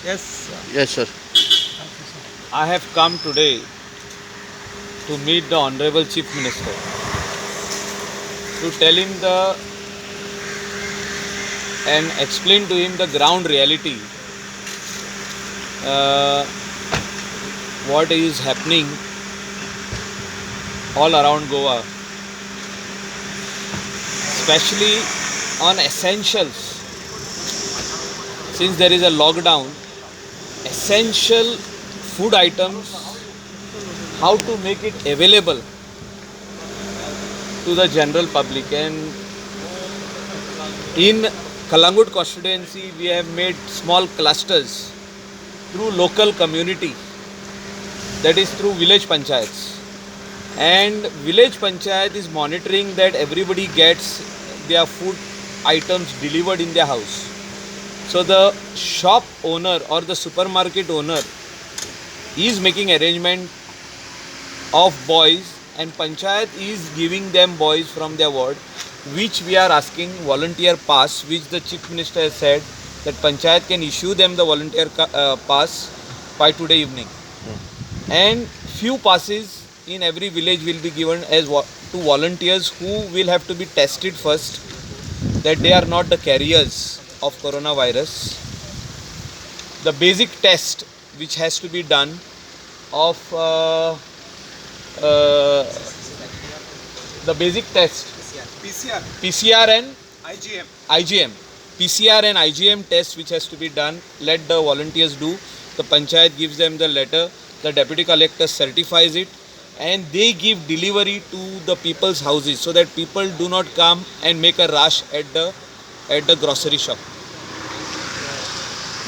Yes, Yes, sir. I have come today to meet the Honorable Chief Minister to tell him the and explain to him the ground reality, uh, what is happening all around Goa, especially on essentials. Since there is a lockdown, essential food items, how to make it available to the general public. And in Kalangut constituency, we have made small clusters through local community, that is through village panchayats. And village panchayat is monitoring that everybody gets their food items delivered in their house. So the shop owner or the supermarket owner is making arrangement of boys, and panchayat is giving them boys from their ward, which we are asking volunteer pass, which the chief minister has said that panchayat can issue them the volunteer pass by today evening. And few passes in every village will be given as to volunteers who will have to be tested first that they are not the carriers of coronavirus. The basic test which has to be done of uh, the basic test PCR, PCR and IgM. IgM. PCR and IgM test which has to be done, let the volunteers do. The panchayat gives them the letter, the deputy collector certifies it, and they give delivery to the people's houses so that people do not come and make a rush at the grocery shop.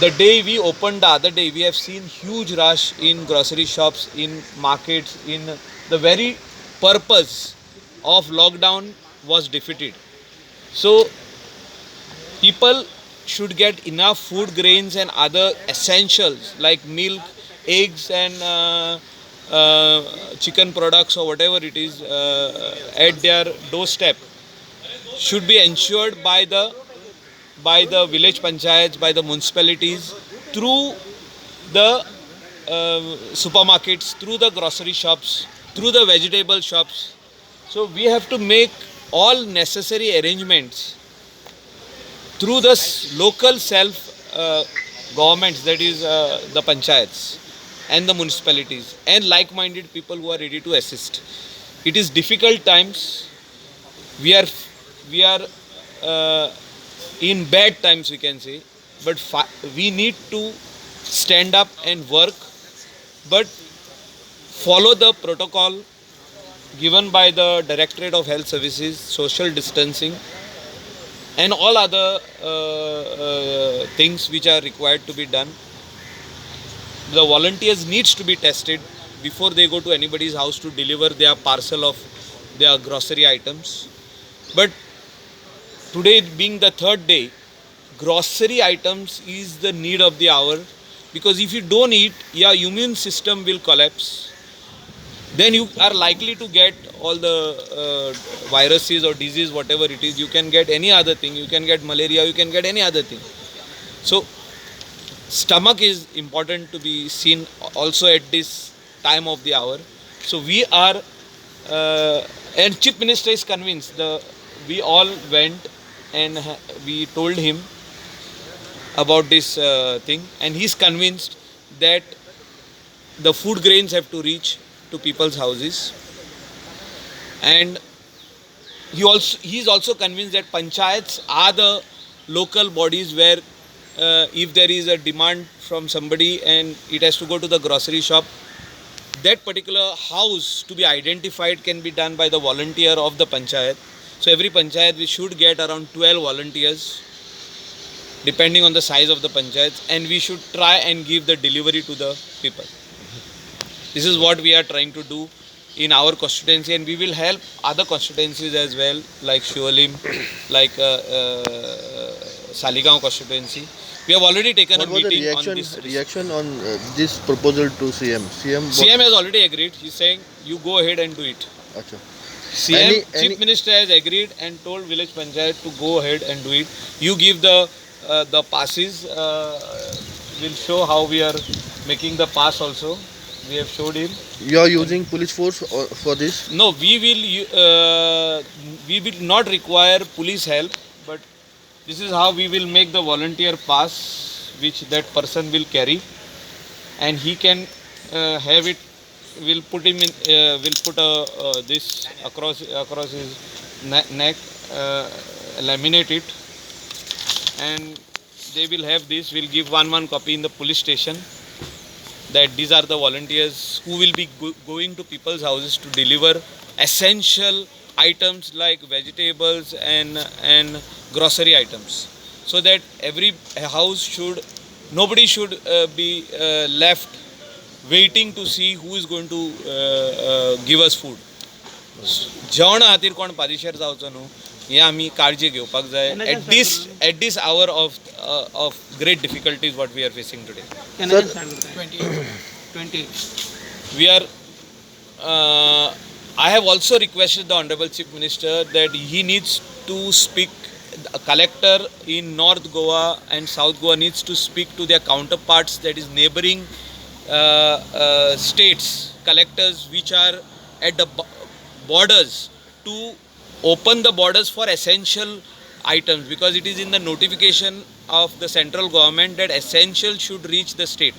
The day we opened the other day, we have seen huge rush in grocery shops, in markets, in the very purpose of lockdown was defeated. So people should get enough food grains and other essentials like milk, eggs, and chicken products or whatever it is at their doorstep should be ensured by the village panchayats, by the municipalities, through the supermarkets, through the grocery shops, through the vegetable shops. So we have to make all necessary arrangements through the local self governments, that is the panchayats and the municipalities, and like-minded people who are ready to assist. It is difficult times. We are uh, in bad times, we can say, but we need to stand up and work, but follow the protocol given by the Directorate of Health Services, social distancing, and all other things which are required to be done. The volunteers needs to be tested before they go to anybody's house to deliver their parcel of their grocery items. But today being the third day, grocery items is the need of the hour, because if you don't eat, your immune system will collapse. Then you are likely to get all the viruses or disease, whatever it is. You can get any other thing. You can get malaria. You can get any other thing. So stomach is important to be seen also at this time of the hour. So we are, and chief minister is convinced. We all went and we told him about this thing, and he's convinced that the food grains have to reach to people's houses. And he is also convinced that panchayats are the local bodies where if there is a demand from somebody and it has to go to the grocery shop, that particular house to be identified can be done by the volunteer of the panchayat. So every panchayat we should get around 12 volunteers depending on the size of the panchayats, and we should try and give the delivery to the people. This is what we are trying to do in our constituency, and we will help other constituencies as well, like Shualim, like Saligaon constituency. We have already taken What a was the meeting on reaction this. reaction on this proposal to CM? CM has already agreed. He's saying you go ahead and do it. Acha. CM, Chief Minister has agreed and told village panchayat to go ahead and do it. You give the passes will show how we are making the pass also. We have showed him. You are using police force for this? No, we will not require police help, but this is how we will make the volunteer pass, which that person will carry, and he can have it. Will put him in. Will put this across his neck, laminate it, and they will have this. We'll give one copy in the police station, that these are the volunteers who will be going to people's houses to deliver essential items like vegetables and grocery items, so that every house nobody should be left waiting to see who is going to give us food. जेवणा खातीर कोण पादेशीर जावचो न्हू हे आमी काळजी घेवपाक जाय at this hour of great difficulties what we are facing today. We are I have also requested the Honorable Chief Minister that he needs to speak, a collector in North Goa and South Goa needs to speak to their counterparts, that is neighboring states, collectors which are at the borders, to open the borders for essential items, because it is in the notification of the central government that essential should reach the state.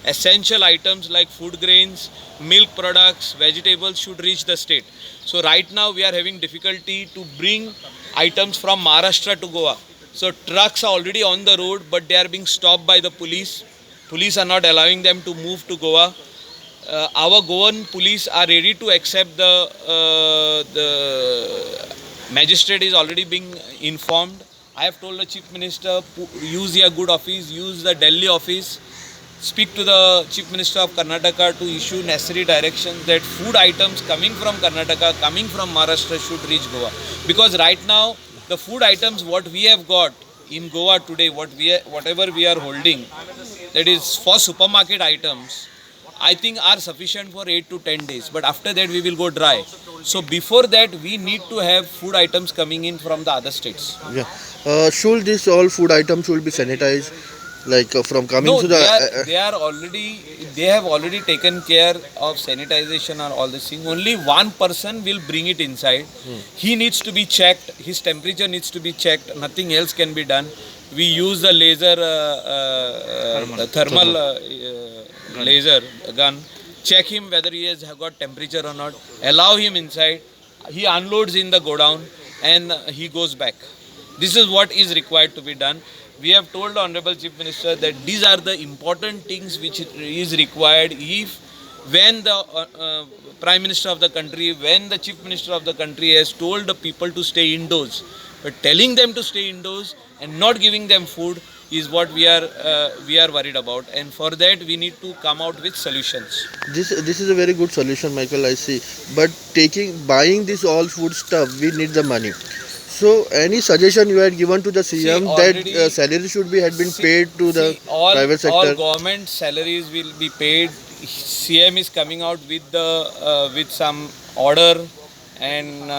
Essential items like food grains, milk products, vegetables should reach the state. So right now we are having difficulty to bring items from Maharashtra to Goa. So trucks are already on the road, but they are being stopped by the police. Police are not allowing them to move to Goa. Our Goan police are ready to accept the magistrate is already being informed. I have told the Chief Minister, use your good office, use the Delhi office, speak to the Chief Minister of Karnataka to issue necessary directions that food items coming from Karnataka, coming from Maharashtra should reach Goa. Because right now, the food items what we have got in Goa today, whatever we are holding, that is for supermarket items, I think are sufficient for 8 to 10 days. But after that we will go dry. So before that we need to have food items coming in from the other states. Yeah. Should this all food items should be sanitized, like from coming No, to the? they have already taken care of sanitization and all this thing. Only one person will bring it inside. He needs to be checked. His temperature needs to be checked. Nothing else can be done. We use the laser, thermal laser gun. Check him whether he has got temperature or not. Allow him inside. He unloads in the godown and he goes back. This is what is required to be done. We have told the Honorable Chief Minister that these are the important things which is required when the Prime Minister of the country, when the Chief Minister of the country has told the people to stay indoors. But telling them to stay indoors and not giving them food is what we are worried about, and for that we need to come out with solutions. This is a very good solution, Michael. I see. But buying this all food stuff, we need the money. So, any suggestion you had given to the CM that salary should had been paid to the private sector? All government salaries will be paid. CM is coming out with some order, and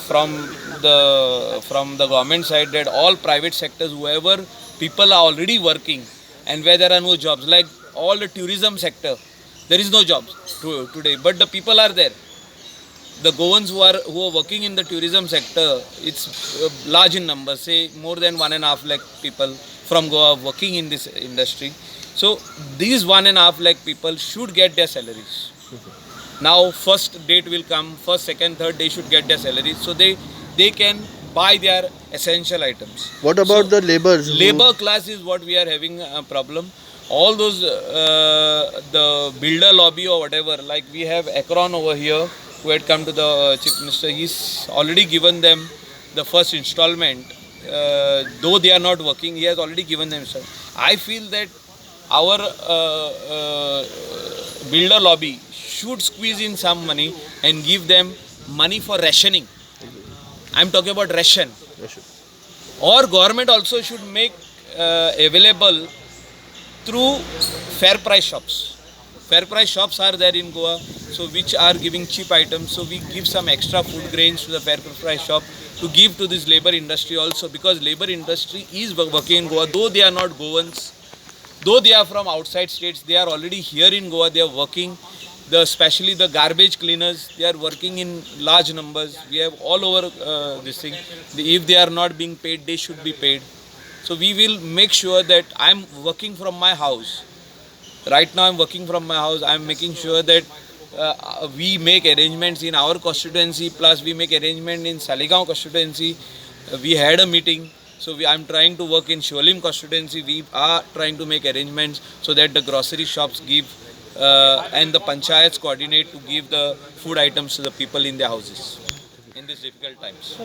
from the government side, that all private sectors, whoever people are already working and where there are no jobs, like all the tourism sector, there is no jobs today, but the people are there. The Goans who are working in the tourism sector, it's large in numbers, say more than 1.5 lakh people from Goa working in this industry. So these 1.5 lakh people should get their salaries. Now first date will come, first, second, third, they should get their salaries, so they can buy their essential items. What about the laborers? Labor class is what we are having a problem. All those, the builder lobby or whatever, like we have Akron over here who had come to the Chief Minister, he's already given them the first installment. Though they are not working, he has already given them. I feel that our builder lobby should squeeze in some money and give them money for rationing. I'm talking about ration. Or government also should make available through fair price shops. Fair price shops are there in Goa, so which are giving cheap items. So we give some extra food grains to the fair price shop to give to this labor industry also, because labor industry is working in Goa. Though they are not Goans, though they are from outside states, they are already here in Goa. They are working. Especially the garbage cleaners, they are working in large numbers. We have all over this thing. If they are not being paid, they should be paid. So we will make sure that I'm working from my house. Right now I'm working from my house. I'm making sure that we make arrangements in our constituency, plus we make arrangement in Saligaon constituency. We had a meeting. So I'm trying to work in Sholim constituency. We are trying to make arrangements so that the grocery shops give and the panchayats coordinate to give the food items to the people in their houses in these difficult times.